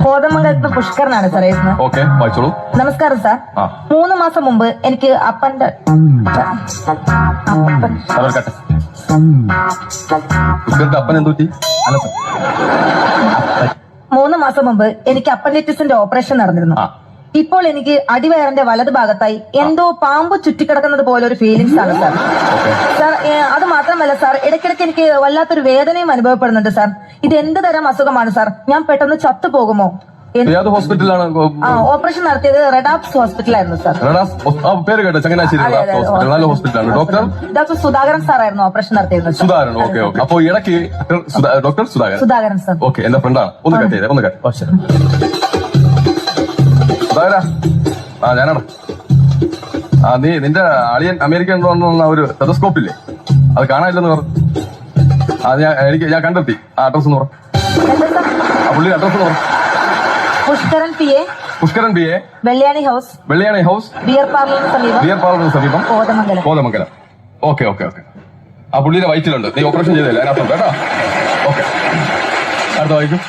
കോതമംഗലത്ത് പുഷ്കരനാണ് സാർ എഴുതുന്നത്. ഓക്കെ, വായിച്ചോളൂ. നമസ്കാരം സാർ. 3 മാസം മുമ്പ് എനിക്ക് അപ്പന്റെ അപ്പൻ എന്ത് പറ്റി? അല്ല സാർ, 3 മാസം മുമ്പ് എനിക്ക് അപ്പൻഡിറ്റിസിന്റെ ഓപ്പറേഷൻ നടന്നിരുന്നു. ഇപ്പോൾ എനിക്ക് അടിവയറിന്റെ വലത് ഭാഗത്തായി എന്തോ പാമ്പ് ചുറ്റിക്കിടക്കുന്നത് പോലെ ഒരു ഫീലിംഗ്സ് ആണ് സാർ. സാർ അത് മാത്രമല്ല സാർ, ഇടയ്ക്കിടയ്ക്ക് എനിക്ക് വല്ലാത്തൊരു വേദനയും അനുഭവപ്പെടുന്നുണ്ട് സാർ. ഇത് എന്ത് തരം അസുഖമാണ് സാർ? ഞാൻ പെട്ടെന്ന് ചത്തുപോകുമോ? ഏത് ഹോസ്പിറ്റലാണ് ഓപ്പറേഷൻ നടത്തിയത്? റെഡാപ്സ് ഹോസ്പിറ്റലായിരുന്നു സാർ. പേര് കേട്ടോ, ചങ്ങനാശ്ശേരി ഹോസ്പിറ്റലാണ്. ഡോക്ടർ സുധാകരൻ സാറായിരുന്നു ഓപ്പറേഷൻ നടത്തിയത്. Sudhakaran, okay okay. അപ്പൊ ഇടയ്ക്ക് ഡോക്ടർ സുധാകരൻ സാർ. ഓക്കെ, എന്റെ ഫ്രണ്ടാണ്. ഒന്ന് കട്ട് ചെയ്തേ, ഒന്ന് കട്ട്. സുധാകര, ഞാനാണ്. നിന്റെ അളിയൻ അമേരിക്ക കൊണ്ടുവന്ന ഒരു ടെലസ്കോപ്പ് ഇല്ലേ, അത് കാണാനില്ലെന്ന് പറഞ്ഞു. ഞാൻ കണ്ടെത്തി. ആ അഡ്രസ് ഒന്ന് പറ. പുള്ളിയുടെ അഡ്രസ് ഒന്ന് പറ. Pushkaran P A, Velliyani house, beer പാർലറിന് സമീപം, കോതമംഗലം. Okay okay okay. ആ പുള്ളിയുടെ വയറ്റിലുണ്ട്. നീ ഓപ്പറേഷൻ ചെയ്തല്ലേ, അതിനകത്തുണ്ട് കേട്ടോ. ഓക്കെ, അടുത്ത വായിക്കും.